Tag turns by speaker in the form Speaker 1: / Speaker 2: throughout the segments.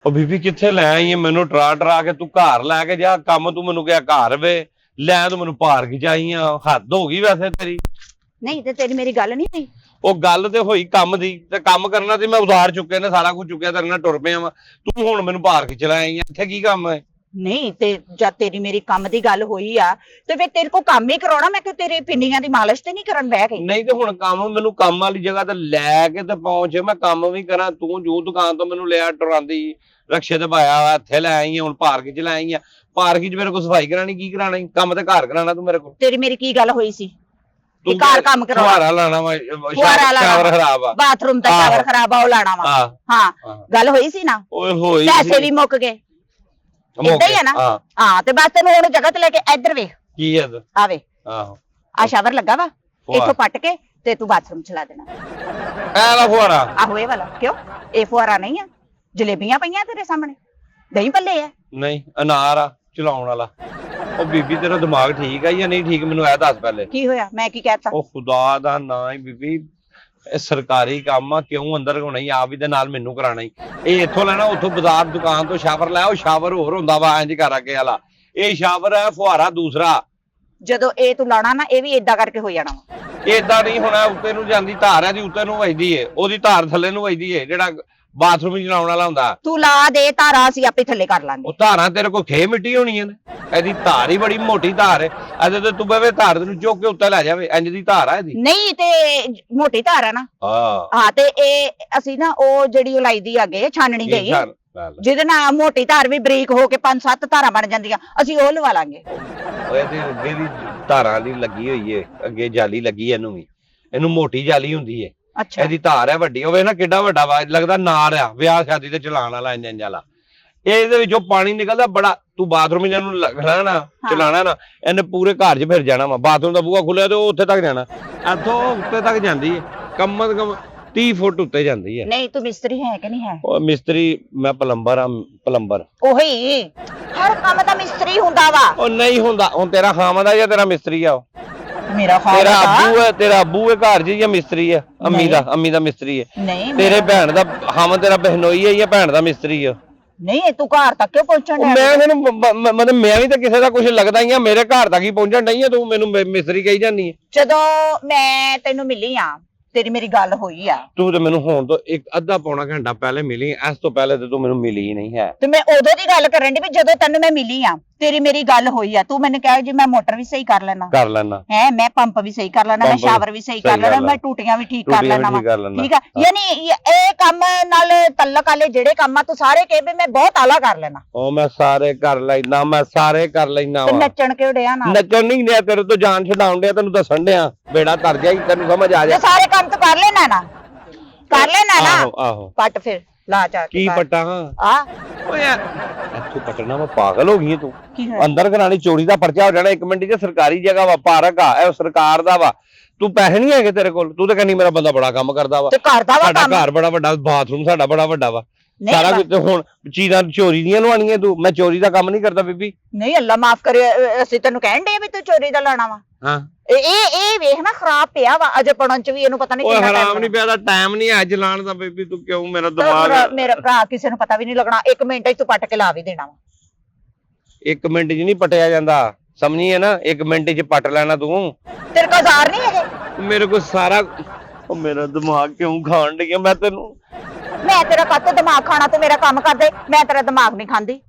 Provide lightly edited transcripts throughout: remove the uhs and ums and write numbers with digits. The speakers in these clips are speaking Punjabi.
Speaker 1: ਉਹ ਬੀਬੀ ਕਿੱਥੇ ਲੈ ਆਈ ਏ ਮੈਨੂੰ ਟਰਾ ਕੇ? ਤੂੰ ਘਰ ਲੈ ਕੇ ਜਾ, ਕੰਮ ਤੂੰ ਮੈਨੂੰ ਕਿਹਾ ਘਰ ਵੇ, ਲੈ ਤੂੰ ਮੈਨੂੰ ਪਾਰਕ ਚ ਆਈ ਆ। ਹੱਦ ਹੋ ਗਈ ਵੈਸੇ ਤੇਰੀ।
Speaker 2: ਨਹੀਂ ਤੇ ਤੇਰੀ ਮੇਰੀ ਗੱਲ ਨਹੀਂ ਹੋਈ।
Speaker 1: ਉਹ ਗੱਲ ਤੇ ਹੋਈ ਕੰਮ ਦੀ, ਤੇ ਕੰਮ ਕਰਨਾ ਤੇ ਮੈਂ ਉਧਾਰ ਚੁੱਕੇ ਨੇ, ਸਾਰਾ ਕੁਝ ਚੁੱਕਿਆ, ਤੇਰੇ ਨਾਲ ਟੁਰ ਪਿਆ ਵਾ। ਤੂੰ ਹੁਣ ਮੈਨੂੰ ਪਾਰਕ ਚ ਲੈ ਆਈ ਆ, ਇੱਥੇ ਕੀ ਕੰਮ ਹੈ?
Speaker 2: ਨਹੀਂ ਤੇ ਜਦ ਤੇਰੀ ਮੇਰੀ ਕੰਮ ਦੀ ਗੱਲ ਹੋਈ ਆ ਤੇ ਫਿਰ ਤੇਰੇ ਕੋ ਕੰਮ ਹੀ ਕਰਾਉਣਾ। ਮੈਂ ਕਿ ਤੇਰੇ ਪਿੰਨੀਆਂ ਦੀ ਮਾਲਿਸ਼ ਤੇ ਨਹੀਂ ਕਰਨ ਬਹਿ ਗਈ।
Speaker 1: ਨਹੀਂ ਤੇ ਹੁਣ ਕੰਮ ਮੈਨੂੰ ਕੰਮ ਵਾਲੀ ਜਗ੍ਹਾ ਤੇ ਲੈ ਕੇ ਤੇ ਪਹੁੰਚ, ਮੈਂ ਕੰਮ ਵੀ ਕਰਾਂ। ਤੂੰ ਜੋ ਦੁਕਾਨ ਤੋਂ ਮੈਨੂੰ ਲਿਆ ਟੁਰਾਂਦੀ ਰਕਸ਼ੇ ਤੇ ਪਾਇਆ ਵਾ, ਇੱਥੇ ਲੈ ਆਈ ਆ, ਹੁਣ ਪਾਰਕ ਚ ਲੈ ਆਈ ਆ। ਪਾਰਕ ਚ ਮੇਰੇ ਕੋਲ ਸਫਾਈ ਕਰਾਣੀ, ਕੀ ਕਰਾਣਾ? ਕੰਮ ਤੇ ਘਰ ਕਰਾਣਾ ਤੂੰ ਮੇਰੇ ਕੋਲ।
Speaker 2: ਤੇਰੀ ਮੇਰੀ ਕੀ ਗੱਲ ਹੋਈ ਸੀ?
Speaker 1: ਤੂੰ
Speaker 2: ਘਰ ਕੰਮ ਕਰਾਉਣਾ,
Speaker 1: ਫੁਹਾਰਾ ਲਾਣਾ ਵਾ, ਸ਼ਾਵਰ ਖਰਾਬ ਆ,
Speaker 2: ਬਾਥਰੂਮ ਦਾ ਸ਼ਾਵਰ ਖਰਾਬ ਆ, ਉਹ ਲਾਣਾ ਵਾ। ਹਾਂ ਗੱਲ ਹੋਈ ਸੀ ਨਾ?
Speaker 1: ਓਏ ਹੋਈ
Speaker 2: ਪੈਸੇ ਵੀ ਮੁੱਕ ਗਏ, ਏਦਾਂ ਹੀ ਆ ਨਾ? ਹਾਂ ਤੇ ਬਸ ਤੈਨੂੰ ਹੁਣ ਜਗ੍ਹਾ ਤੇ ਲੈ ਕੇ ਇੱਧਰ ਵੇਖ।
Speaker 1: ਕੀ ਹੈ?
Speaker 2: ਆਵੇ
Speaker 1: ਆਹੋ
Speaker 2: ਆ ਸ਼ਾਵਰ ਲੱਗਾ ਵਾ, ਇੱਥੋਂ ਪੱਟ ਕੇ ਤੇ ਤੂੰ ਬਾਥਰੂਮ ਚਲਾ ਦੇਣਾ।
Speaker 1: ਐ ਲਾ ਫੁਹਾਰਾ।
Speaker 2: ਆਹੋ ਇਹ ਵਾਲਾ। ਕਿਉਂ ਇਹ ਫੁਹਾਰਾ ਨਹੀਂ ਆ? ਜਲੇਬੀਆਂ ਪਈਆਂ ਤੇਰੇ ਸਾਹਮਣੇ, ਦਹੀਂ ਭੱਲੇ ਆ।
Speaker 1: ਨਹੀਂ ਅਨਾਰ ਆ ਚਲਾਉਣ ਵਾਲਾ। ਉਹ ਬੀਬੀ ਤੇਰਾ ਦਿਮਾਗ ਠੀਕ ਆ ਜਾਂ ਨਹੀਂ ਠੀਕ? ਮੈਨੂੰ ਇਹ ਦੱਸ ਪਹਿਲੇ।
Speaker 2: ਕੀ ਹੋਇਆ? ਮੈਂ ਕੀ ਕਹਿਤਾ?
Speaker 1: ਉਹ ਖੁਦਾ ਦਾ ਨਾਂ ਹੀ ਬੀਬੀ, ਇਹ ਸਰਕਾਰੀ ਕੰਮ ਆ, ਕਿਉਂ ਅੰਦਰ ਹੋਣਾ ਹੀ ਆਪ ਹੀ ਦੇ ਨਾਲ ਮੈਨੂੰ ਕਰਾਣਾ ਹੀ। ਇਹ ਇੱਥੋਂ ਲੈਣਾ, ਉੱਥੋਂ ਬਾਜ਼ਾਰ ਦੁਕਾਨ ਤੋਂ ਸ਼ਾਵਰ ਲੈ। ਉਹ ਸ਼ਾਵਰ ਹੋਰ ਹੁੰਦਾ ਵਾ ਇੰਜ ਕਰ ਕੇ ਵਾਲਾ, ਇਹ ਸ਼ਾਵਰ ਹੈ ਫੁਹਾਰਾ ਦੂਸਰਾ।
Speaker 2: ਜਦੋਂ ਇਹ ਤੂੰ ਲਾਣਾ ਨਾ, ਇਹ ਵੀ ਏਦਾਂ ਕਰਕੇ ਹੋ ਜਾਣਾ ਵਾ।
Speaker 1: ਏਦਾਂ ਨਹੀਂ ਹੋਣਾ, ਉੱਤੇ ਨੂੰ ਜਾਂਦੀ ਧਾਰ ਹੈ ਦੀ, ਉੱਤੇ ਨੂੰ ਵਜਦੀ ਏ, ਉਹਦੀ ਧਾਰ ਥੱਲੇ ਨੂੰ ਵਜਦੀ ਏ, ਜਿਹੜਾ ਬਾਥਰੂਮ ਵਿੱਚ ਲਾਉਣ ਵਾਲਾ ਹੁੰਦਾ।
Speaker 2: ਤੂੰ ਲਾ ਦੇ ਧਾਰਾ, ਅਸੀਂ ਆਪੇ ਥੱਲੇ ਕਰ ਲਾਂਗੇ।
Speaker 1: ਉਹ ਧਾਰਾਂ ਤੇਰੇ ਕੋਲ ਖੇ ਮਿੱਟੀ ਹੋਣੀ ਨੇ, ਇਹਦੀ ਧਾਰ ਹੀ ਬੜੀ ਮੋਟੀ ਧਾਰ ਹੈ। ਇਹਦੇ ਤੇ ਤੂੰ ਬਵੇ ਧਾਰ ਤੈਨੂੰ ਚੁੱਕ ਕੇ ਉੱਤੇ ਲੈ ਜਾਵੇ, ਇੰਜ ਦੀ ਧਾਰ ਆ ਇਹਦੀ।
Speaker 2: ਨਹੀਂ ਤੇ ਮੋਟੀ ਧਾਰ ਆ ਨਾ। ਹਾਂ ਤੇ ਇਹ ਅਸੀਂ ਨਾ ਉਹ ਜਿਹੜੀ ਉਹ ਲਾਈ ਦੀ ਅੱਗੇ ਛਾਨਣੀ ਗਈ, ਜਿਹਦੇ ਨਾਲ ਮੋਟੀ ਧਾਰ ਵੀ ਬਰੀਕ ਹੋ ਕੇ 5-7 ਧਾਰਾਂ ਬਣ ਜਾਂਦੀਆਂ, ਅਸੀਂ ਉਹ ਲਵਾ ਲਾਂਗੇ।
Speaker 1: ਇਹਦੇ ਅੱਗੇ ਦੀ ਧਾਰਾਂ ਦੀ ਲੱਗੀ ਹੋਈ ਏ, ਅੱਗੇ ਜਾਲੀ ਲੱਗੀ ਇਹਨੂੰ ਵੀ, ਇਹਨੂੰ ਮੋਟੀ ਜਾਲੀ ਹੁੰਦੀ ਏ।
Speaker 2: ਅੱਛਾ
Speaker 1: ਇਹਦੀ ਧਾਰ ਹੈ ਵੱਡੀ ਹੋਵੇ ਨਾ, ਕਿੱਡਾ ਵੱਡਾ ਵਾ, ਲੱਗਦਾ ਨਾਰ ਆ ਵਿਆਹ ਸ਼ਾਦੀ ਤੇ ਚਲਾਉਣ ਵਾਲਾ ਇੰਜ ਵਾਲਾ। ਇਹਦੇ ਵਿੱਚੋਂ ਪਾਣੀ ਨਿਕਲਦਾ ਬੜਾ। ਤੂੰ ਬਾਥਰੂਮ ਇਹਨੂੰ ਲੱਗਣਾ ਨਾ, ਚਲਾਣਾ ਨਾ, ਇਹਨੇ ਪੂਰੇ ਘਰ 'ਚ ਫਿਰ ਜਾਣਾ ਵਾ। ਬਾਥਰੂਮ ਦਾ ਬੂਹਾ ਖੁੱਲਿਆ ਤੇ ਉਹ ਉੱਥੇ ਤੱਕ ਜਾਣਾ, ਇੱਥੋਂ ਉੱਤੇ ਤੱਕ ਜਾਂਦੀ ਹੈ, ਕਮ ਸੇ ਕਮ 30 ਫੁੱਟ ਉੱਤੇ ਜਾਂਦੀ ਹੈ।
Speaker 2: ਨਹੀਂ ਤੂੰ ਮਿਸਤਰੀ ਹੈ ਕਿ ਨਹੀਂ ਹੈ?
Speaker 1: ਉਹ ਮਿਸਤਰੀ ਮੈਂ ਪਲੰਬਰ ਆ, ਪਲੰਬਰ।
Speaker 2: ਉਹੀ ਹਰ ਕੰਮ ਦਾ ਮਿਸਤਰੀ ਹੁੰਦਾ ਵਾ।
Speaker 1: ਉਹ ਨਹੀਂ ਹੁੰਦਾ। ਹੁਣ ਤੇਰਾ ਖਾਮਾ ਦਾ ਜਾਂ ਤੇਰਾ ਮਿਸਤਰੀ ਆ?
Speaker 2: ਮੇਰਾ
Speaker 1: ਤੇਰਾ ਅੱਬੂ ਹੈ, ਤੇਰਾ ਅੱਬੂ ਹੈ ਘਰ 'ਚ ਜਾਂ ਮਿਸਤਰੀ ਹੈ? ਅੰਮੀ ਦਾ ਮਿਸਤਰੀ ਹੈ।
Speaker 2: ਨਹੀਂ
Speaker 1: ਤੇਰੇ ਭੈਣ ਦਾ ਹਮ ਤੇਰਾ ਬਹਿਨੋਈ ਹੈ ਜਾਂ ਭੈਣ ਦਾ ਮਿਸਤਰੀ ਹੈ?
Speaker 2: ਨਹੀਂ ਤੂੰ ਘਰ ਤੱਕ ਕਿਉਂ ਪਹੁੰਚਣ
Speaker 1: ਮੈਂ ਤੈਨੂੰ ਮਤਲਬ ਮੈਂ ਵੀ ਤਾਂ ਕਿਸੇ ਦਾ ਕੁਝ ਲੱਗਦਾ ਹੀ ਆ, ਮੇਰੇ ਘਰ ਤੱਕ ਹੀ ਪਹੁੰਚਣ ਡਈ ਆ, ਤੂੰ ਮੈਨੂੰ ਮਿਸਤਰੀ ਕਹੀ ਜਾਂਦੀ ਹੈ।
Speaker 2: ਜਦੋਂ ਮੈਂ ਤੈਨੂੰ ਮਿਲੀ ਆ, ਤੇਰੀ ਮੇਰੀ ਗੱਲ ਹੋਈ ਆ।
Speaker 1: ਤੂੰ ਤੇ ਮੈਨੂੰ ਹੋਣ ਤੋਂ ਇੱਕ ਅੱਧਾ ਪੌਣਾ ਘੰਟਾ ਪਹਿਲੇ ਮਿਲੀ, ਇਸ ਤੋਂ ਪਹਿਲੇ ਤੇ ਤੂੰ ਮੈਨੂੰ ਮਿਲੀ ਹੀ ਨਹੀਂ ਹੈ।
Speaker 2: ਤੇ ਮੈਂ ਉਦੋਂ ਦੀ ਗੱਲ ਕਰਨ ਦੀ ਵੀ ਜਦੋਂ ਤੈਨੂੰ ਮੈਂ ਮਿਲੀ ਆ, ਤੇਰੀ ਮੇਰੀ ਗੱਲ ਹੋਈ ਆ। ਤੂੰ ਮੈਨੂੰ ਕਹਿ ਜੀ ਮੈਂ ਮੋਟਰ ਵੀ ਸਹੀ ਕਰ ਲੈਣਾ ਹੈ, ਮੈਂ ਪੰਪ ਵੀ ਸਹੀ ਕਰ ਲੈਣਾ, ਮੈਂ ਸ਼ਾਵਰ ਵੀ ਸਹੀ ਕਰ ਲੈਣਾ, ਮੈਂ ਟੂਟੀਆਂ ਵੀ ਠੀਕ ਕਰ ਲੈਣਾ ਵਾ, ਠੀਕ ਆ? ਯਾਨੀ ਇਹ ਕੰਮ ਨਾਲ ਤਲਕ ਵਾਲੇ ਜਿਹੜੇ ਕੰਮ ਆ ਤੂੰ ਸਾਰੇ ਕਹੇ ਵੀ ਮੈਂ ਬਹੁਤ ਆਲਾ ਕਰ ਲੈਣਾ।
Speaker 1: ਉਹ ਮੈਂ ਸਾਰੇ ਕਰ ਲੈਣਾ, ਮੈਂ ਸਾਰੇ ਕਰ ਲੈਣਾ ਵਾ।
Speaker 2: ਨੱਚਣ ਕਿਉਂ ਡਿਆ ਨਾ?
Speaker 1: ਨੱਚਣ ਨਹੀਂ ਡਿਆ, ਤੇਰੇ ਤੋਂ ਜਾਨ ਛਡਾਉਣ ਡਿਆ, ਤੈਨੂੰ ਦੱਸਣ ਡਿਆ। ਬੇੜਾ ਤਰ ਗਿਆ, ਤੈਨੂੰ ਸਮਝ ਆ ਜਾ।
Speaker 2: ਸਾਰੇ ਕੰਮ ਤੂੰ ਕਰ ਲੈਣਾ ਨਾ, ਕਰ ਲੈਣਾ ਨਾ?
Speaker 1: ਆਹੋ
Speaker 2: ਪੱਟ ਫਿਰ ਲਾ ਜਾ
Speaker 1: ਕੀ ਪੱਟਾਂ
Speaker 2: ਆ?
Speaker 1: ਓਏ ਯਾਰ ਇੱਥੋਂ ਪੱਟਣਾ, ਮੈਂ ਪਾਗਲ ਹੋ ਗਈ ਤੂੰ।
Speaker 2: ਕੀ ਹੋਇਆ?
Speaker 1: ਅੰਦਰ ਕਰਾਣੀ, ਚੋਰੀ ਦਾ ਪਰਚਾ ਹੋ ਜਾਣਾ 1 ਮਿੰਟ 'ਚ। ਸਰਕਾਰੀ ਜਗ੍ਹਾ ਵਾ, ਪਾਰਕ ਆ, ਇਹ ਸਰਕਾਰ ਦਾ ਵਾ। ਤੂੰ ਪੈਸੇ ਨਹੀਂ ਹੈਗੇ ਤੇਰੇ ਕੋਲ, ਤੂੰ ਤਾਂ ਕਹਿੰਦੀ ਮੇਰਾ ਬੰਦਾ ਬੜਾ ਕੰਮ ਕਰਦਾ ਵਾ।
Speaker 2: ਤੇ ਕਰਦਾ ਵਾ ਕੰਮ।
Speaker 1: ਸਾਡਾ ਘਰ ਬੜਾ ਵੱਡਾ, ਬਾਥਰੂਮ ਸਾਡਾ ਬੜਾ ਵੱਡਾ ਵਾ, ਸਾਰਾ ਕੁਝ। ਹੁਣ ਚੀਜ਼ਾਂ ਚੋਰੀ ਦੀਆਂ ਲਵਾਣੀਆਂ ਤੂੰ? ਮੈਂ ਚੋਰੀ ਦਾ ਕੰਮ ਨਹੀਂ ਕਰਦਾ ਬੀਬੀ।
Speaker 2: ਨਹੀਂ ਅੱਲਾ ਮਾਫ ਕਰੇ, ਅਸੀਂ ਤੈਨੂੰ ਕਹਿਣ ਦੇ ਵੀ ਤੂੰ ਚੋਰੀ ਦਾ ਲਾਣਾ ਵਾ।
Speaker 1: ਹਾਂ
Speaker 2: ਇਹ ਵੇਖ ਨਾ ਖਰਾਬ ਪਿਆ ਵਾ ਅਜੇ ਪੜਨ ਚ ਵੀ, ਇਹਨੂੰ ਪਤਾ ਨਹੀਂ
Speaker 1: ਕਿੰਨਾ ਟਾਈਮ। ਹਰਾਮ ਨਹੀਂ ਪਿਆ ਦਾ, ਟਾਈਮ ਨਹੀਂ ਅੱਜ ਲਾਣ ਦਾ ਬੀਬੀ। ਤੂੰ ਕਿਉਂ ਮੇਰਾ ਦਿਮਾਗ?
Speaker 2: ਮੇਰਾ ਭਰਾ ਕਿਸੇ ਨੂੰ ਪਤਾ ਵੀ ਨਹੀਂ ਲੱਗਣਾ, 1 ਮਿੰਟ ਚ ਤੂੰ ਪੱਟ ਕੇ ਲਾ ਵੀ ਦੇਣਾ ਵਾ।
Speaker 1: 1 ਮਿੰਟ 'ਚ ਨਹੀਂ ਪਟਿਆ ਜਾਂਦਾ, ਸਮਝੀ ਹੈ ਨਾ? 1 ਮਿੰਟ 'ਚ ਪੱਟ ਲੈਣਾ ਤੂੰ।
Speaker 2: ਤੇਰੇ ਕੋਲ ਜ਼ਾਰ ਨਹੀਂ ਹੈਗੇ?
Speaker 1: ਮੇਰੇ ਕੋਲ ਸਾਰਾ। ਉਹ ਮੇਰਾ ਦਿਮਾਗ ਕਿਉਂ ਖਾਣ ਡਈ? ਮੈਂ ਤੈਨੂੰ
Speaker 2: ਮੈਂ ਤੇਰਾ ਕੱਤ ਦਿਮਾਗ ਖਾਣਾ, ਤੂੰ ਮੇਰਾ ਕੰਮ ਕਰ ਦੇ। ਮੈਂ ਤੇਰਾ ਦਿਮਾਗ ਨਹੀਂ ਖਾਂਦੀ।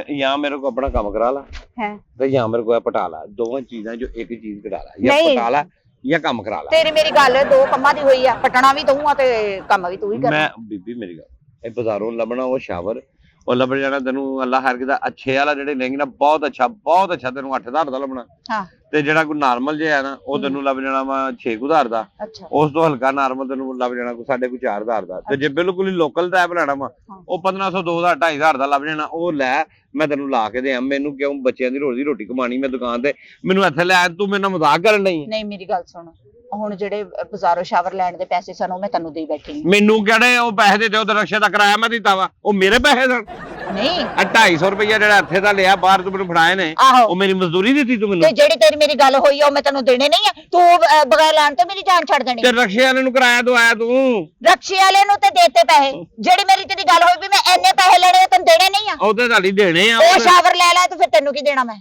Speaker 1: ਜਾਂ ਮੇਰੇ ਕੋ ਆਪਣਾ ਕੰਮ ਕਰਾ ਲਾ
Speaker 2: ਹੈ
Speaker 1: ਤੇ ਜਾਂ ਮੇਰੇ ਕੋ ਪਟਾ ਲਾ, ਦੋਵਾਂ ਚੀਜ਼ਾਂ ਜੋ ਇੱਕ ਚੀਜ਼ ਕਢਾ ਲਾ, ਜਾਂ ਪਟਾ ਲਾ ਜਾਂ ਕੰਮ ਕਰਾ ਲਾ।
Speaker 2: ਤੇਰੀ ਮੇਰੀ ਗੱਲ ਦੋ ਕੰਮਾਂ ਦੀ ਹੋਈ ਆ, ਪਟਣਾ ਵੀ ਤੂੰ ਆ ਤੇ ਕੰਮ ਵੀ ਤੂੰ ਹੀ ਕਰਨਾ।
Speaker 1: ਮੈਂ ਬੀਬੀ ਮੇਰੀ ਗੱਲ, ਇਹ ਬਾਜ਼ਾਰੋਂ ਲੱਭਣਾ ਉਹ ਸ਼ਾਵਰ, ਉਹ ਲੱਭ ਜਾਣਾ ਤੈਨੂੰ ਅੱਲਾ ਹਰ ਕਿਦਾ ਅੱਛੇ ਵਾਲਾ ਜਿਹੜੇ ਲੈਂਗੇ ਨਾ, ਬਹੁਤ ਅੱਛਾ ਤੈਨੂੰ 8,000 ਦਾ ਲੱਭਣਾ।
Speaker 2: ਹਾਂ
Speaker 1: ਤੇ ਜਿਹੜਾ ਕੋਈ ਨਾਰਮਲ ਜਿਹਾ ਨਾ, ਉਹ ਤੈਨੂੰ ਲੱਭ ਜਾਣਾ ਵਾ 6,000 ਦਾ। ਉਸ ਤੋਂ ਹਲਕਾ ਨਾਰਮਲ ਤੈਨੂੰ ਲੱਭ ਜਾਣਾ ਕੋਈ 4,500 ਦਾ। ਤੇ ਜੇ ਬਿਲਕੁਲ ਹੀ ਲੋਕਲ ਟਾਈਪ ਲੈਣਾ ਵਾ, ਉਹ 1,500, 2,000, 2,500 ਦਾ ਲੱਭ ਜਾਣਾ। ਉਹ ਲੈ, ਮੈਂ ਤੈਨੂੰ ਲਾ ਕੇ ਦਿਆਂ। ਮੈਨੂੰ ਕਿਉਂ? ਬੱਚਿਆਂ ਦੀ ਰੋਜ਼ ਦੀ ਰੋਟੀ ਕਮਾਣੀ ਮੈਂ ਦੁਕਾਨ ਤੇ, ਮੈਨੂੰ ਇੱਥੇ ਲੈ, ਤੂੰ ਮੇਰੇ ਨਾਲ ਮਜ਼ਾਕ ਕਰਨ ਡਈ?
Speaker 2: ਨਹੀਂ ਮੇਰੀ ਗੱਲ ਸੁਣ, ਹੁਣ ਜਿਹੜੇ ਬਾਜ਼ਾਰੋਂ ਸ਼ਾਵਰ ਲੈਣ ਦੇ ਪੈਸੇ ਸਨ ਉਹ ਮੈਂ ਤੈਨੂੰ ਦੇਈ ਬੈਠੀ।
Speaker 1: ਮੈਨੂੰ ਕਿਹੜੇ ਉਹ ਪੈਸੇ ਦੇ ਦਿਓ? ਰਕਸ਼ੇ ਦਾ ਕਿਰਾਇਆ ਮੈਂ ਦਿੱਤਾ ਵਾ, ਉਹ ਮੇਰੇ ਪੈਸੇ ਸਨ।
Speaker 2: ਨਹੀਂ
Speaker 1: 250 ਰੁਪਇਆ ਜਿਹੜਾ ਇੱਥੇ ਦਾ ਲਿਆ ਬਾਹਰ ਤੂੰ ਮੈਨੂੰ ਫੜਾਏ ਨੇ
Speaker 2: ਆਹੋ
Speaker 1: ਉਹ ਮੇਰੀ ਮਜ਼ਦੂਰੀ ਦਿੱਤੀ ਤੂੰ
Speaker 2: ਤੇ
Speaker 1: ਮੈਨੂੰ
Speaker 2: ਜਿਹੜੀ ਤੇਰੀ ਮੇਰੀ ਗੱਲ ਹੋਈ ਆ ਉਹ ਮੈਂ ਤੈਨੂੰ ਦੇਣੇ ਨਹੀਂ ਆ ਤੂੰ ਬਗੈਰ ਲੈਣ ਤੇ ਮੇਰੀ ਜਾਨ ਛੱਡ ਦੇਣੀ
Speaker 1: ਤੇ ਰਕਸ਼ੇ ਵਾਲੇ ਨੂੰ ਕਿਰਾਇਆ ਦਵਾਇਆ ਤੂੰ
Speaker 2: ਰਕਸ਼ੇ ਵਾਲੇ ਨੂੰ ਤੇ ਦੇਤੇ ਪੈਸੇ ਜਿਹੜੀ ਮੇਰੀ ਤੇਰੀ ਗੱਲ ਹੋਈ ਵੀ ਮੈਂ ਇੰਨੇ ਪੈਸੇ ਲੈਣੇ ਆ ਤੈਨੂੰ ਦੇਣੇ ਨਹੀਂ ਆ
Speaker 1: ਉਹਦੇ ਨਾਲ ਹੀ ਦੇਣੇ ਆ
Speaker 2: ਉਹ ਸ਼ਾਵਰ ਲੈ ਲੈ ਤੇ ਫਿਰ ਤੈਨੂੰ ਕੀ ਦੇਣਾ ਮੈਂ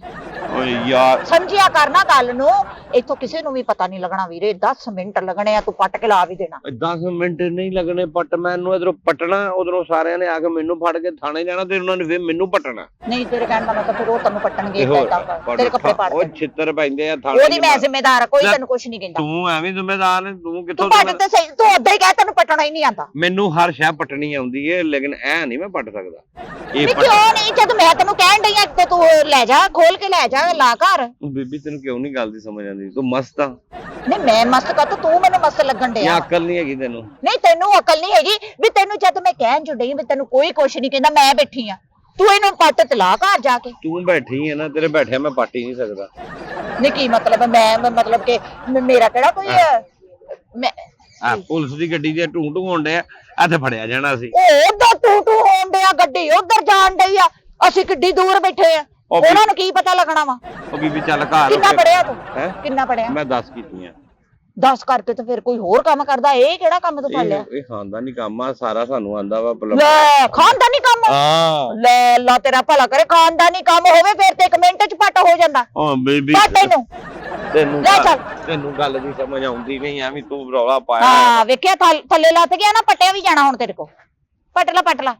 Speaker 1: ਓਏ ਯਾਰ
Speaker 2: ਸਮਝਿਆ ਕਰਨਾ ਗੱਲ ਨੂੰ ਇੱਥੋਂ ਕਿਸੇ ਨੂੰ ਵੀ ਪਤਾ ਨਹੀਂ ਲੱਗਣਾ ਵੀਰੇ 10 ਮਿੰਟ ਲੱਗਣੇ ਆ ਤੂੰ ਪੱਟ ਕੇ ਲਾ ਵੀ ਦੇਣਾ
Speaker 1: 10 ਮਿੰਟ ਨਹੀਂ ਲੱਗਣੇ ਪੱਟ ਮੈਨੂੰ ਇਧਰੋਂ ਪਟਣਾ ਉਧਰੋਂ ਸਾਰਿਆਂ ਨੇ ਆ ਕੇ ਮੈਨੂੰ ਫੜ ਕੇ ਥਾਣੇ ਜਾਣਾ ਤੇ ਉਹਨਾਂ ਨੇ ਫਿਰ ਮੈਨੂੰ ਪਟਣਾ
Speaker 2: ਨਹੀਂ ਤੇਰੇ ਕਹਿਣ ਦਾ ਮਤਲਬ ਫਿਰ ਉਹ ਤੈਨੂੰ ਪੱਟਣਗੇ ਤੇਰੇ ਕੱਪੜੇ ਪਾੜ
Speaker 1: ਉਹ ਛਿੱਤਰ ਪੈਂਦੇ ਆ ਥਾਣੇ
Speaker 2: ਉਹਦੀ ਮੈਂ ਜ਼ਿੰਮੇਦਾਰ ਕੋਈ ਤੈਨੂੰ ਕੁਝ ਨਹੀਂ ਕਹਿੰਦਾ
Speaker 1: ਤੂੰ ਐਵੇਂ ਜ਼ਿੰਮੇਦਾਰ ਹੈ ਤੂੰ ਕਿੱਥੋਂ
Speaker 2: ਤੂੰ ਪੱਟ ਤੇ ਸਹੀ ਤੂੰ ਉਦਾਂ ਹੀ ਕਹਿ ਤੈਨੂੰ ਪੱਟਣਾ ਹੀ ਨਹੀਂ ਆਂਦਾ
Speaker 1: ਮੈਨੂੰ ਹਰ ਸ਼ੈ ਪਟਣੀ ਆਉਂਦੀ ਹੈ ਲੇਕਿਨ ਐ ਨਹੀਂ ਮੈਂ ਪਟ ਸਕਦਾ
Speaker 2: ਨਹੀਂ ਕਿਉਂ ਨਹੀਂ ਜਦ ਮੈਂ ਤੈਨੂੰ ਕਹਿਣ ਡਈ ਆ ਤੇ ਤੂੰ ਲੈ ਜਾ ਖੋਲ ਕੇ ਲੈ ਜਾ ਲਾ ਘਰ
Speaker 1: ਬੀਬੀ ਤੈਨੂੰ ਕਿਉਂ ਨਹੀਂ ਗੱਲ ਦੀ ਸਮਝ ਆਉਂਦੀ ਤੂੰ ਮਸਤ ਆ
Speaker 2: ਨਹੀਂ ਮੈਂ ਮਸਤ ਕਾ ਤੂੰ ਮੈਨੂੰ ਮਸਤ ਲੱਗਣ ਡਿਆ
Speaker 1: ਜਾਂ ਅਕਲ ਨਹੀਂ ਹੈਗੀ ਤੈਨੂੰ
Speaker 2: ਨਹੀਂ ਤੈਨੂੰ ਅਕਲ ਨਹੀਂ ਹੈਗੀ ਵੀ ਤੈਨੂੰ ਜਦ ਮੈਂ ਕਹਿਣ ਜੁ ਡਈ ਵੀ ਤੈਨੂੰ ਕੋਈ ਕੁਛ ਨਹੀਂ ਕਹਿੰਦਾ ਮੈਂ ਬੈਠੀ ਆ ਤੂੰ ਇਹਨੂੰ ਪੱਟ ਤੇ ਲਾ ਘਰ ਜਾ ਕੇ
Speaker 1: ਤੂੰ ਬੈਠੀ ਹੈ ਨਾ ਤੇਰੇ ਬੈਠਿਆ ਮੈਂ ਪੱਟ ਹੀ ਨਹੀਂ ਸਕਦਾ
Speaker 2: ਨਹੀਂ ਕੀ ਮਤਲਬ ਮੈਂ ਮਤਲਬ ਕਿ ਮੇਰਾ ਕਿਹੜਾ ਕੋਈ ਮੈਂ
Speaker 1: ਆ ਪੁਲਿਸ ਦੀ ਗੱਡੀ ਦੇ ਢੂੰ ਢੂੰ ਹੁੰਦੇ ਆ ਇੱਥੇ ਫੜਿਆ ਜਾਣਾ ਸੀ
Speaker 2: ਉਹ ਉਧਰ ਟੂ ਹੋਣ ਡਿਆ ਗੱਡੀ ਉਧਰ ਜਾਣ ਡਈ ਆ ਅਸੀਂ ਕਿੱਡੀ ਦੂਰ ਬੈਠੇ ਆ ਉਹਨਾਂ ਨੂੰ ਕੀ ਪਤਾ ਲੱਗਣਾ ਵਾ
Speaker 1: ਉਹ ਬੀਬੀ ਚੱਲ ਘਰ
Speaker 2: ਕਿੰਨਾ ਪੜਿਆ ਤੂੰ
Speaker 1: ਹੈਂ?
Speaker 2: ਕਿੰਨਾ ਪੜਿਆ
Speaker 1: ਮੈਂ 10 ਕੀਤੀਆਂ
Speaker 2: 10 ਕਰਕੇ ਤੇ ਫਿਰ ਕੋਈ ਹੋਰ ਕੰਮ ਕਰਦਾ ਇਹ ਕਿਹੜਾ ਕੰਮ ਤੂੰ ਫੜ ਲਿਆ
Speaker 1: ਇਹ ਖਾਨਦਾਨੀ ਕੰਮ ਆ ਸਾਰਾ ਸਾਨੂੰ ਆਂਦਾ ਵਾ
Speaker 2: ਲੈ ਖਾਨਦਾਨੀ ਕੰਮ
Speaker 1: ਹਾਂ
Speaker 2: ਲੈ ਅੱਲਾ ਤੇਰਾ ਭਲਾ ਕਰੇ ਖਾਨਦਾਨੀ ਕੰਮ ਹੋਵੇ ਫਿਰ ਤੇ 1 ਮਿੰਟ ਚ ਪੱਟ ਹੋ ਜਾਂਦਾ
Speaker 1: ਓ ਬੀਬੀ
Speaker 2: ਪੱਟ ਇਹਨੂੰ ਲੈ ਚੱਲ
Speaker 1: ਤੈਨੂੰ ਗੱਲ ਦੀ ਸਮਝ ਆਉਂਦੀ ਨਹੀਂ ਐਵੇਂ ਤੂੰ ਰੌਲਾ ਪਾਇਆ
Speaker 2: ਹਾਂ ਵੇਖਿਆ ਥੱਲੇ ਲੱਤ ਗਿਆ ਨਾ ਪੱਟਿਆ ਵੀ ਜਾਣਾ ਹੁਣ ਤੇਰੇ ਕੋ ਪੱਟ ਲਾ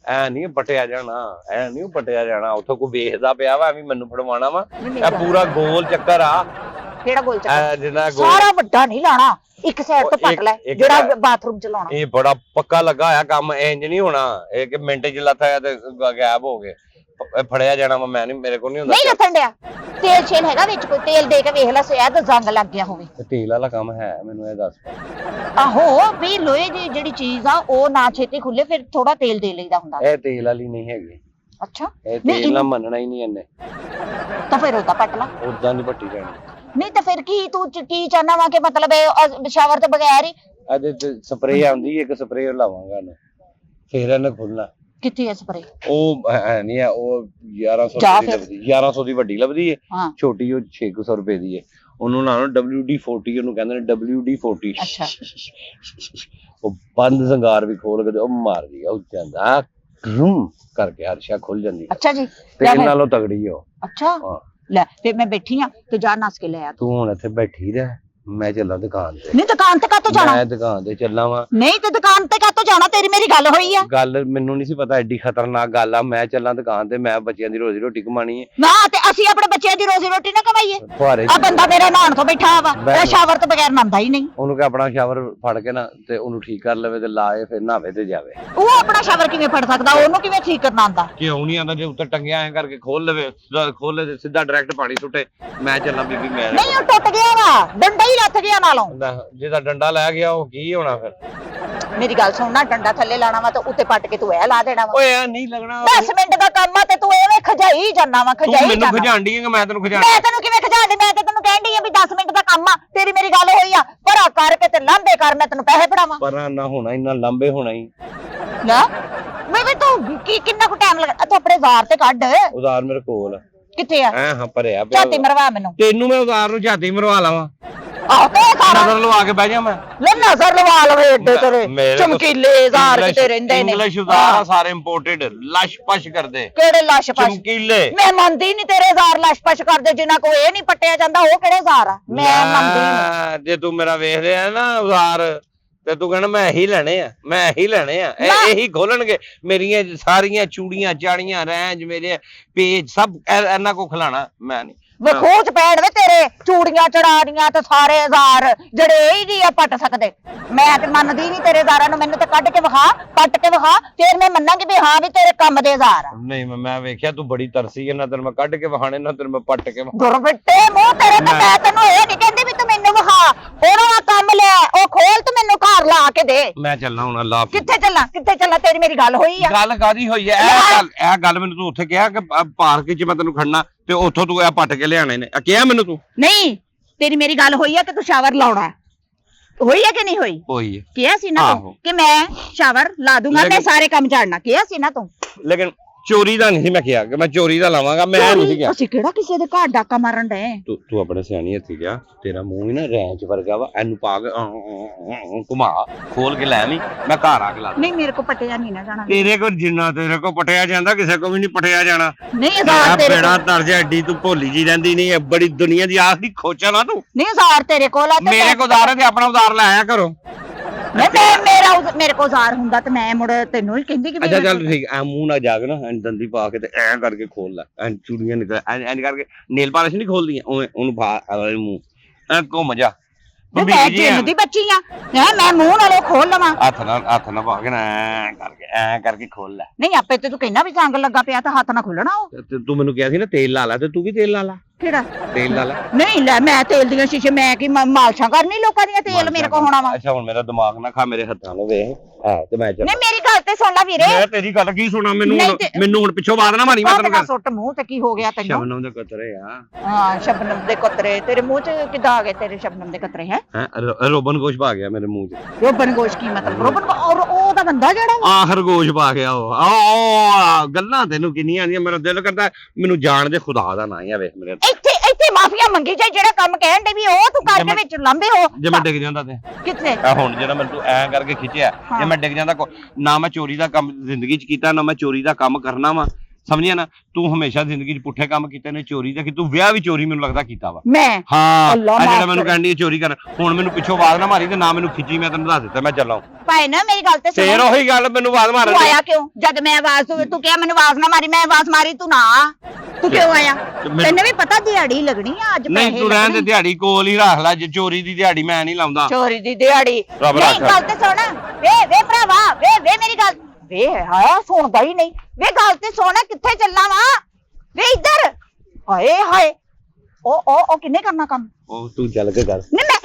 Speaker 1: ਐ ਨਹੀਂ ਪਟਿਆ ਜਾਣਾ ਉੱਥੋਂ ਕੋਈ ਵੇਖਦਾ ਪਿਆ ਵਾ ਐਵੇਂ ਮੈਨੂੰ ਫੜਵਾਣਾ ਵਾ ਇਹ ਪੂਰਾ ਗੋਲ ਚੱਕਰ ਆ
Speaker 2: ਕਿਹੜਾ ਗੋਲ ਚੱਕਰ
Speaker 1: ਜਿੰਨਾ
Speaker 2: ਸਾਰਾ ਵੱਡਾ ਨਹੀਂ ਲਾਣਾ ਇੱਕ ਸਾਈਡ ਤੋਂ ਪੱਟ ਲੈ ਜਿਹੜਾ ਬਾਥਰੂਮ ਚ ਲਾਉਣਾ
Speaker 1: ਇਹ ਬੜਾ ਪੱਕਾ ਲੱਗਾ ਹੋਇਆ ਕੰਮ ਇੰਜ ਨਹੀਂ ਹੋਣਾ ਇਹ ਕਿ ਮਿੰਟ ਚ ਲੱਥਾ ਤੇ ਗਾਇਬ ਹੋ ਗਏ ਫੜਿਆ ਜਾਣਾ ਵਾ ਮੈਂ ਨਹੀਂ ਮੇਰੇ ਕੋਲ ਨਹੀਂ ਹੁੰਦਾ
Speaker 2: ਨਹੀਂ ਲੱਥਣ ਡਿਆ ਤੇਲ ਛੇਲ ਹੈਗਾ ਵਿੱਚ ਕੋਈ ਤੇਲ ਦੇ ਕੇ ਵੇਖ ਲੈ ਸ਼ਾਇਦ ਜ਼ੰਗ ਲੱਗ ਗਿਆ ਹੋਵੇ
Speaker 1: ਤੇਲ ਵਾਲਾ ਕੰਮ ਹੈ ਮੈਨੂੰ ਇਹ ਦੱਸ
Speaker 2: ਆਹੋ ਵੀ ਲੋਹੇ ਦੀ ਜਿਹੜੀ ਚੀਜ਼ ਆ ਉਹ ਨਾ ਛੇਤੀ ਖੁੱਲੇ ਫਿਰ ਥੋੜਾ ਤੇਲ ਦੇ ਲਈਦਾ ਹੁੰਦਾ
Speaker 1: ਇਹ ਤੇਲ ਵਾਲੀ ਨਹੀਂ ਹੈਗੀ
Speaker 2: ਅੱਛਾ
Speaker 1: ਇਹ ਤੇਲ ਨਾ ਮੰਨਣਾ ਹੀ ਨਹੀਂ ਇਹਨੇ
Speaker 2: ਤਾਂ ਫਿਰ ਉਹਦਾ ਪੱਟ ਲਾ
Speaker 1: ਉਦਾਂ ਨਹੀਂ ਪੱਟੀ ਜਾਣੀ
Speaker 2: ਨਹੀਂ ਤਾਂ ਫਿਰ ਕੀ ਤੂੰ ਕੀ ਚਾਹਨਾ ਵਾ ਕਿ ਮਤਲਬ ਸ਼ਾਵਰ ਤੋਂ ਬਗੈਰ ਹੀ
Speaker 1: ਇਹਦੇ ਤੇ ਸਪਰੇਅ ਆਉਂਦੀ ਇੱਕ ਸਪਰੇਅ ਲਾਵਾਂਗਾ ਨਾ ਫੇਰ ਇਹਨੇ ਖੁੱਲਣਾ
Speaker 2: ਕਿੱਥੇ ਹੈ ਸਪਰੇ
Speaker 1: ਉਹ ਨਹੀਂ ਆ ਉਹ 1100 ਦੀ ਵੱਡੀ ਲੱਭਦੀ ਹੈ ਛੋਟੀ ਉਹ 600 ਰੁਪਏ ਦੀ ਹੈ ਉਹਨੂੰ ਲਾ ਲਓ WD-40 ਉਹਨੂੰ ਕਹਿੰਦੇ ਨੇ WD-40
Speaker 2: ਅੱਛਾ
Speaker 1: ਉਹ ਬੰਦ ਸੰਗਾਰ ਵੀ ਖੋਲ ਕੇ ਉਹ ਮਾਰਦੀ ਆ ਉਹ ਜਾਂਦਾ ਗਰੂਮ ਕਰਕੇ ਹਰ ਸ਼ਾ ਖੁੱਲ ਜਾਂਦੀ
Speaker 2: ਅੱਛਾ ਜੀ
Speaker 1: ਤੇਲ ਨਾਲੋਂ ਤਗੜੀ ਹੋ
Speaker 2: ਅੱਛਾ ਲੈ ਤੇ ਮੈਂ ਬੈਠੀ ਆ ਤੇ ਜਾ ਨਸ ਕੇ ਲੈ ਆ
Speaker 1: ਤੂੰ ਹੁਣ ਇੱਥੇ ਬੈਠੀ ਰਹਿ ਮੈਂ ਚੱਲਾਂ ਦੁਕਾਨ ਤੇ
Speaker 2: ਨਹੀਂ ਦੁਕਾਨ ਤੇ ਕਾਹਤੋਂ ਜਾਣਾ
Speaker 1: ਮੈਂ ਦੁਕਾਨ ਤੇ ਚੱਲਾਂ ਵਾ
Speaker 2: ਨਹੀਂ ਤੇ ਦੁਕਾਨ ਤੇ ਕਾਹਤੋਂ ਜਾਣਾ ਤੇਰੀ ਮੇਰੀ ਗੱਲ ਹੋਈ ਆ
Speaker 1: ਗੱਲ ਮੈਨੂੰ ਨਹੀਂ ਸੀ ਪਤਾ ਐਡੀ ਖਤਰਨਾਕ ਗੱਲ ਆ ਮੈਂ ਚੱਲਾਂ ਦੁਕਾਨ ਤੇ ਮੈਂ ਬੱਚਿਆਂ ਦੀ ਰੋਜ਼ੀ ਰੋਟੀ ਕਮਾਣੀ ਹੈ
Speaker 2: ਨਾ ਤੇ ਅਸੀਂ ਆਪਣੇ ਬੱਚਿਆਂ ਦੀ ਰੋਜ਼ੀ ਰੋਟੀ ਨਾ ਕਮਾਈਏ
Speaker 1: ਫੁਹਾਰੇ
Speaker 2: ਆ ਬੰਦਾ ਮੇਰਾ ਨਹਾਉਣ ਤੋਂ ਬੈਠਾ ਵਾ ਉਹ ਸ਼ਾਵਰ ਤੋਂ ਬਗੈਰ ਨਹਾਉਂਦਾ ਹੀ ਨਹੀਂ
Speaker 1: ਉਹਨੂੰ ਕਿ ਆਪਣਾ ਸ਼ਾਵਰ ਫੜ ਕੇ ਨਾ ਤੇ ਉਹਨੂੰ ਠੀਕ ਕਰ ਲਵੇ ਤੇ ਲਾਏ ਫਿਰ ਨਹਾਵੇ ਤੇ ਜਾਵੇ
Speaker 2: ਉਹ ਆਪਣਾ ਸ਼ਾਵਰ ਕਿਵੇਂ ਫੜ ਸਕਦਾ ਉਹਨੂੰ ਕਿਵੇਂ ਠੀਕ ਕਰਨਾ ਆਉਂਦਾ
Speaker 1: ਕਿਉਂ ਨਹੀਂ ਆਉਂਦਾ ਜੇ ਉੱਤੇ ਟੰਗਿਆ ਐ ਕਰਕੇ ਖੋਲ ਲਵੇ ਖੋਲੇ ਤੇ ਸਿੱਧਾ ਡਾਇਰੈਕਟ ਪਾਣੀ ਸੁੱਟੇ ਮੈਂ ਚੱਲਾਂ ਬੀਬੀ ਮੈਂ
Speaker 2: ਨਹੀਂ ਉਹ ਟੁੱਟ ਗਿਆ ਵਾ ਡੰਡਾ ਹੀ ਲੱਥ ਗਿਆ ਨਾਲੋਂ
Speaker 1: ਜਿਹਦਾ ਡੰਡਾ ਲੈ ਗਿਆ ਉਹ ਕੀ ਹੋਣਾ ਫਿਰ
Speaker 2: ਮੇਰੀ ਗੱਲ ਸੁਣਨਾ ਡੰਡਾ ਥੱਲੇ ਲਾਣਾ ਵਾ ਤੇ ਉੱਤੇ ਪੱਟ ਕੇ ਤੂੰ ਐ ਲਾ ਦੇਣਾ ਵਾ
Speaker 1: ਓਏ ਐ ਨਹੀਂ ਲੱਗਣਾ
Speaker 2: 10 ਮਿੰਟ ਦਾ ਕੰਮ ਆ ਤੇ ਤੂੰ ਐਵੇਂ ਖਜਾਈ ਜਾਨਾ ਵਾ ਖਜਾਈ
Speaker 1: ਮੈਨੂੰ ਖਜਾਂਡੀ ਹੈ ਮੈਂ ਤੈਨੂੰ
Speaker 2: ਮੈਂ ਤੈਨੂੰ ਕਿਵੇਂ ਖਜਾਂਦੀ ਮੈਂ ਤੇ ਤੈਨੂੰ ਕਹਿੰਦੀ ਆ ਵੀ 10 ਮਿੰਟ ਦਾ ਕੰਮ ਆ ਤੇਰੀ ਮੇਰੀ ਗੱਲ ਹੋਈ ਆ ਭਰਾ ਕਰਕੇ ਤੇ ਲਾਂਬੇ ਕਰ ਮੈਂ ਤੈਨੂੰ ਪੈਸੇ ਫੜਾਵਾਂ
Speaker 1: ਪਰ ਨਾ ਹੋਣਾ ਇੰਨਾ ਲੰਬੇ ਹੋਣਾ ਹੀ
Speaker 2: ਲੈ ਮੈਂ ਵੀ ਤੂੰ ਕਿੰਨਾ ਕੁ ਟਾਈਮ ਲੱਗਾ ਤੂੰ ਆਪਣੇ ਜ਼ਾਰ ਤੇ ਕੱਢ
Speaker 1: ਉਧਾਰ ਮੇਰੇ ਕੋਲ
Speaker 2: ਕਿੱਥੇ ਆ
Speaker 1: ਐ ਹਾਂ ਭਰਿਆ ਪਿਆ
Speaker 2: ਝਾਤੀ ਮਰਵਾ ਮੈਨੂੰ
Speaker 1: ਤੈਨੂੰ ਮੈਂ ਉਧਾਰ ਨੂੰ ਝਾਤੀ ਮਰਵਾ ਲਾਵਾਂ
Speaker 2: ਆਹ ਤੇ ਸਾਰਾ
Speaker 1: ਨਜ਼ਰ ਲਵਾ ਕੇ ਬਹਿ ਜਾ ਮੈਂ
Speaker 2: ਲੈ ਨਜ਼ਰ ਲਵਾ ਲਵੇ ਏਡੇ ਤੇਰੇ ਚਮਕੀਲੇ ਜ਼ਾਰ ਕਿਤੇ ਰਹਿੰਦੇ ਨੇ
Speaker 1: ਇੰਗਲਿਸ਼ ਉਧਾਰ ਸਾਰੇ ਇੰਪੋਰਟਡ ਲਸ਼ ਪਸ਼ ਕਰਦੇ
Speaker 2: ਕਿਹੜੇ ਲਸ਼ ਪਸ਼
Speaker 1: ਚਮਕੀਲੇ
Speaker 2: ਮੈਂ ਮੰਨਦੀ ਨਹੀਂ ਤੇਰੇ ਜ਼ਾਰ ਲਸ਼ ਪਸ਼ ਕਰਦੇ ਜਿਨ੍ਹਾਂ ਕੋ ਇਹ ਨਹੀਂ ਪੱਟਿਆ ਜਾਂਦਾ ਉਹ ਕਿਹੜੇ ਜ਼ਾਰ ਆ ਮੈਂ ਮੰਨਦੀ ਨਹੀਂ
Speaker 1: ਜੇ ਤੂੰ ਮੇਰਾ ਵੇਖ ਰਿਹਾ ਨਾ ਉਧਾਰ ਤੇ ਤੂੰ ਕਹਿਣਾ ਮੈਂ ਇਹੀ ਲੈਣੇ ਆ ਇਹੀ ਖੋਲਣਗੇ ਮੇਰੀਆਂ ਸਾਰੀਆਂ ਚੂੜੀਆਂ ਚਾੜੀਆਂ ਰੈਂਜ ਮੇਰੇ ਪੇਜ ਸਭ ਇਹਨਾਂ ਕੋ ਖਿਲਾਣਾ ਮੈਂ ਨਹੀਂ
Speaker 2: ਵਖੂਚ ਪੈਣ ਵੇ ਤੇਰੇ ਚੂੜੀਆਂ ਚੜਾੜੀਆਂ ਤੇ ਸਾਰੇ ਜ਼ਾਰ ਜਿਹੜੇ ਇਹ ਜੀ ਆ ਪੱਟ ਸਕਦੇ ਮੈਂ ਤੇ ਮੰਨਦੀ ਨਹੀਂ ਤੇਰੇ ਜ਼ਾਰਾਂ ਨੂੰ ਮੈਨੂੰ ਤੇ ਕੱਢ ਕੇ ਵਿਖਾ ਪੱਟ ਕੇ ਵਿਖਾ ਫੇਰ ਮੈਂ ਮੰਨਾਂਗੀ ਵੀ ਹਾਂ ਵੀ ਤੇਰੇ ਕੰਮ ਦੇ ਜ਼ਾਰ ਆ
Speaker 1: ਨਹੀਂ ਮੈਂ ਵੇਖਿਆ ਤੂੰ ਬੜੀ ਤਰਸੀ ਨਾ ਤੈਨੂੰ ਮੈਂ ਕੱਢ ਕੇ ਵਿਖਾਣੇ ਨਾ ਤੈਨੂੰ ਮੈਂ ਪੱਟ ਕੇ
Speaker 2: ਗੁਰਬਿੱਟੇ ਮੂੰਹ ਤੇਰੇ ਤੇ ਮੈਂ ਤੈਨੂੰ ਇਹ ਨਹੀਂ ਕਹਿੰਦੀ ਵੀ ਤੂੰ ਮੈਨੂੰ ਵਿਖਾ ਉਹਨਾਂ ਦਾ ਕੰਮ ਲੈ ਉਹ ਖੋਲ ਤੂੰ ਮੈਨੂੰ ਘਰ ਲਾ ਕੇ ਦੇ
Speaker 1: ਮੈਂ ਚੱਲਣਾ ਹੁਣ ਅੱਲਾ
Speaker 2: ਕਿੱਥੇ ਚੱਲਾਂ ਤੇਰੀ ਮੇਰੀ ਗੱਲ ਹੋਈ ਆ
Speaker 1: ਗੱਲ ਕਾਦੀ ਹੋਈ ਐ ਇਹ ਗੱਲ ਮੈਨੂੰ ਤੂੰ ਉੱਥੇ ਕਿਹਾ ਕਿ ਪਾਰਕ 'ਚ ਮੈਂ ਤੈਨੂੰ ਖੜਨਾ ਤੇ ਉੱਥੋਂ ਤੂੰ ਇਹ ਪੱਟ ਕੇ ਲਿਆਣੇ ਨੇ ਕਿਹਾ ਮੈਨੂੰ ਤੂੰ
Speaker 2: ਨਹੀਂ ਤੇਰੀ ਮੇਰੀ ਗੱਲ ਹੋਈ ਆ ਕਿ ਤੂੰ ਸ਼ਾਵਰ ਲਾਉਣਾ ਹੋਈ ਹੈ ਕਿ ਨਹੀਂ ਹੋਈ?
Speaker 1: ਹੋਈ ਹੈ।
Speaker 2: ਕਿਹਾ ਸੀ ਨਾ ਤੂੰ ਕਿ ਮੈਂ ਸ਼ਾਵਰ ਲਾ ਦੂੰਗਾ, ਮੈਂ ਸਾਰੇ ਕੰਮ ਝਾੜਨਾ, ਕਿਹਾ ਸੀ ਨਾ ਤੂੰ?
Speaker 1: ਲੇਕਿਨ ਚੋਰੀ ਦਾ ਨਹੀਂ ਸੀ ਮੈਂ ਕਿਹਾ ਕਿ ਮੈਂ ਚੋਰੀ ਦਾ ਲਾਵਾਂਗਾ, ਮੈਂ ਨਹੀਂ ਕਿਹਾ।
Speaker 2: ਅਸੀਂ ਕਿਹੜਾ ਕਿਸੇ ਦੇ ਘਰ ਡਾਕਾ ਮਾਰਨ ਡਏ?
Speaker 1: ਤੂੰ ਆਪਣੇ ਸਿਆਣੀ ਹੱਥੀ ਗਿਆ, ਤੇਰਾ ਮੂੰਹ ਹੀ ਨਾ ਰੈਂਚ ਵਰਗਾ ਵਾ, ਇਹਨੂੰ ਪਾ ਕੇ ਘੁਮਾ ਖੋਲ ਕੇ ਲੈ ਆਵੀਂ, ਮੈਂ ਘਰ ਆ ਕੇ ਲਾ।
Speaker 2: ਨਹੀਂ ਮੇਰੇ ਕੋ ਪਟਿਆ ਨਹੀਂ ਨਾ ਜਾਣਾ।
Speaker 1: ਤੇਰੇ ਕੋਲ ਜਿੰਨਾ ਤੇਰੇ ਕੋਲ ਪਟਿਆ ਜਾਂਦਾ ਕਿਸੇ ਕੋ ਵੀ ਨਹੀਂ ਪਟਿਆ ਜਾਣਾ।
Speaker 2: ਨਹੀਂ ਹਜ਼ਾਰ ਤੇਰੇ
Speaker 1: ਬੇੜਾ ਤਰਜ ਐਡੀ ਤੂੰ ਭੋਲੀ ਜੀ ਰਹਿੰਦੀ ਨਹੀਂ, ਬੜੀ ਦੁਨੀਆ ਦੀ ਆਖਰੀ ਖੋਚਾ ਨਾ ਤੂੰ।
Speaker 2: ਨਹੀਂ ਹਜ਼ਾਰ ਤੇਰੇ ਕੋਲ ਆ ਤੇ
Speaker 1: ਮੇਰੇ ਕੋਲ ਉਧਾਰ ਹੈ ਤੇ ਆਪਣਾ ਉਧਾਰ ਲੈ ਆਇਆ ਕਰੋ।
Speaker 2: ਮੇਰੇ ਕੋਲ ਹਜ਼ਾਰ ਹੁੰਦਾ ਤੇ ਮੈਂ ਮੁੜ ਤੈਨੂੰ ਹੀ ਕਹਿੰਦੀ ਕਿ
Speaker 1: ਅੱਛਾ ਚੱਲ ਠੀਕ ਐ, ਮੂੰਹ ਨਾ ਜਾ ਕੇ ਨਾ ਦੰਦੀ ਪਾ ਕੇ ਤੇ ਐਂ ਕਰਕੇ ਖੋਲ ਲੈ, ਐਂ ਚੂੜੀਆਂ ਨਿਕਲ ਐਂ ਕਰਕੇ ਨੇਲ ਪਾਲਿਸ਼ ਨਹੀਂ ਖੋਲਦੀਆਂ ਉਹਨੂੰ ਪਾ ਮੂੰਹ ਐਂ ਘੁੰਮ ਜਾ।
Speaker 2: ਮੈਂ ਜਿੰਨ ਦੀ ਬੱਚੀ ਆ, ਮੈਂ ਮੂੰਹ ਨਾਲੋਂ ਖੋਲ ਲਵਾਂ?
Speaker 1: ਹੱਥ ਨਾਲ ਪਾ ਕੇ ਨਾ ਐਂ ਕਰਕੇ ਖੋਲ ਲੈ।
Speaker 2: ਨਹੀਂ ਆਪੇ ਤੇ ਤੂੰ ਕਹਿੰਦਾ ਵੀ ਸੰਗ ਲੱਗਾ ਪਿਆ ਤਾਂ ਹੱਥ ਨਾਲ ਖੋਲਣਾ ਉਹ।
Speaker 1: ਤੇ ਤੂੰ ਮੈਨੂੰ ਕਿਹਾ ਸੀ ਨਾ ਤੇਲ ਲਾ ਲਾ, ਤੇ ਤੂੰ ਵੀ ਤੇਲ ਲਾ ਲਾ।
Speaker 2: ਕਿਹੜਾ
Speaker 1: ਤੇਲ ਲਾ ਲਾ?
Speaker 2: ਨਹੀਂ ਲੈ, ਮੈਂ ਤੇਲ ਦੀਆਂ ਸ਼ੀਸ਼ੇ ਮੈਂ ਕੀ ਮਾਲਸ਼ਾਂ ਕਰਨੀ ਲੋਕਾਂ ਦੀਆਂ, ਤੇਲ ਮੇਰੇ ਕੋਲ ਹੋਣਾ ਵਾ?
Speaker 1: ਅੱਛਾ ਹੁਣ ਮੇਰਾ ਦਿਮਾਗ ਨਾ ਖਾ, ਮੇਰੇ ਹੱਥਾਂ ਨੂੰ ਵੇਖ ਤੇ ਮੈਂ ਚੱਲ।
Speaker 2: ਨਹੀਂ ਮੇਰੀ ਗੱਲ ਤੇ ਸੁਣ ਲੈ ਵੀਰੇ।
Speaker 1: ਮੈਂ ਤੇਰੀ ਗੱਲ ਕੀ ਸੁਣਾ, ਮੈਨੂੰ ਹੁਣ ਪਿੱਛੋਂ ਬਾਤ ਨਾ ਮਾਰੀ। ਮੈਂ ਤੈਨੂੰ
Speaker 2: ਸੁੱਟ ਮੂੰਹ ਤੇ ਕੀ ਹੋ ਗਿਆ ਤੈਨੂੰ?
Speaker 1: ਸ਼ਬਨਮ ਦੇ ਕਤਰੇ ਆ।
Speaker 2: ਹਾਂ ਸ਼ਬਨਮ ਦੇ ਕਤਰੇ ਤੇਰੇ ਮੂੰਹ 'ਚ ਕਿੱਦਾਂ ਆ ਗਏ? ਤੇਰੇ ਸ਼ਬਨਮ ਦੇ ਕਤਰੇ ਹੈ
Speaker 1: ਰੋਬਨ ਗੋਸ਼ ਪਾ ਗਿਆ ਮੇਰੇ ਮੂੰਹ 'ਚ।
Speaker 2: ਰੋਬਨ ਗੋਸ਼ ਕੀ ਮਤਲਬ? ਰੋਬਨ ਔਰ ਉਹ ਦਾ ਬੰਦਾ ਜਿਹੜਾ
Speaker 1: ਆ ਖਰਗੋਸ਼ ਪਾ ਗਿਆ ਉਹ। ਗੱਲਾਂ ਤੈਨੂੰ ਕਿੰਨੀਆਂ ਆਉਂਦੀਆਂ, ਮੇਰਾ ਦਿਲ ਕਰਦਾ ਮੈਨੂੰ ਜਾਣ ਦੇ, ਖੁਦਾ ਦਾ ਨਾਂ ਆ ਵੇਖ ਮੇਰੇ।
Speaker 2: ਇੱਥੇ ਮਾਫੀਆ ਮੰਗੀ ਜਾਏ, ਜਿਹੜਾ ਕੰਮ ਕਹਿਣ ਦੇ ਵੀ ਉਹ ਤੂੰ ਕਰਕੇ ਵਿੱਚ ਲੰਬੇ ਹੋ।
Speaker 1: ਜੇ ਮੈਂ ਡਿੱਗ ਜਾਂਦਾ ਤੇ
Speaker 2: ਕਿੱਥੇ?
Speaker 1: ਹੁਣ ਜਿਹੜਾ ਮੈਨੂੰ ਤੂੰ ਐਂ ਕਰਕੇ ਖਿੱਚਿਆ, ਜੇ ਮੈਂ ਡਿੱਗ ਜਾਂਦਾ ਨਾ ਮੈਂ ਚੋਰੀ ਦਾ ਕੰਮ ਜ਼ਿੰਦਗੀ 'ਚ ਕੀਤਾ, ਨਾ ਮੈਂ ਚੋਰੀ ਦਾ ਕੰਮ ਕਰਨਾ ਵਾ, ਸਮਝਿਆ ਨਾ? ਤੂੰ ਹਮੇਸ਼ਾ ਜ਼ਿੰਦਗੀ 'ਚ ਪੁੱਠੇ ਕੰਮ ਕੀਤੇ ਨੇ, ਚੋਰੀ ਦਾ ਕਿ ਤੂੰ ਵਿਆਹ ਵੀ ਚੋਰੀ ਮੈਨੂੰ ਲੱਗਦਾ ਕੀਤਾ ਵਾ।
Speaker 2: ਮੈਂ
Speaker 1: ਹਾਂ ਜਿਹੜਾ ਮੈਨੂੰ ਕਹਿੰਦੀ ਚੋਰੀ ਕਰ, ਹੁਣ ਮੈਨੂੰ ਪਿੱਛੋਂ ਆਵਾਜ਼ ਨਾ ਮਾਰੀ ਤੇ ਨਾ ਮੈਨੂੰ ਖਿੱਚੀ, ਮੈਂ ਤੈਨੂੰ ਦੱਸ ਦਿੱਤਾ ਮੈਂ ਚੱਲਾਂ।
Speaker 2: ਭਾਈ ਨਾ ਮੇਰੀ ਗੱਲ ਤੇ ਸੁਣ।
Speaker 1: ਫੇਰ ਉਹੀ ਗੱਲ, ਮੈਨੂੰ ਆਵਾਜ਼ ਮਾਰਨ
Speaker 2: ਤੂੰ ਆਇਆ ਕਿਉਂ? ਜਦ ਮੈਂ ਆਵਾਜ਼ ਤੂੰ ਕਿਹਾ ਮੈਨੂੰ ਆਵਾਜ਼ ਨਾ ਮਾਰੀ, ਮੈਂ ਆਵਾਜ਼ ਮਾਰੀ ਤੂੰ ਨਾ, ਤੂੰ ਕਿਉਂ ਆਇਆ? ਤੈਨੂੰ ਵੀ ਪਤਾ ਦਿਹਾੜੀ ਲੱਗਣੀ ਆ ਅੱਜ।
Speaker 1: ਨਹੀਂ ਤੂੰ ਰਹਿਣ ਦੇ, ਦਿਹਾੜੀ ਕੋਲ ਹੀ ਰੱਖ ਲੈ, ਜੇ ਚੋਰੀ ਦੀ ਦਿਹਾੜੀ ਮੈਂ ਨਹੀਂ ਲਾਉਂਦਾ।
Speaker 2: ਚੋਰੀ ਦੀ ਦਿਹਾੜੀ ਨਹੀਂ, ਗੱਲ ਤੇ ਸੁਣ ਵੇ ਭਰਾਵਾ, ਵੇ ਮੇਰੀ ਗੱਲ ਵੇ। ਹਾਂ ਸੁਣਦਾ ਹੀ ਨਹੀਂ ਵੇ, ਗੱਲ ਤੇ ਸੁਣ, ਕਿੱਥੇ ਚੱਲਾਂ ਵਾ ਵੇ? ਇੱਧਰ ਹਾਏ ਹਾਏ, ਉਹ ਕਿੰਨੇ ਕਰਨਾ ਕੰਮ?
Speaker 1: ਉਹ ਤੂੰ ਚੱਲ ਕੇ ਕਰ।
Speaker 2: ਨਹੀਂ ਮੈਂ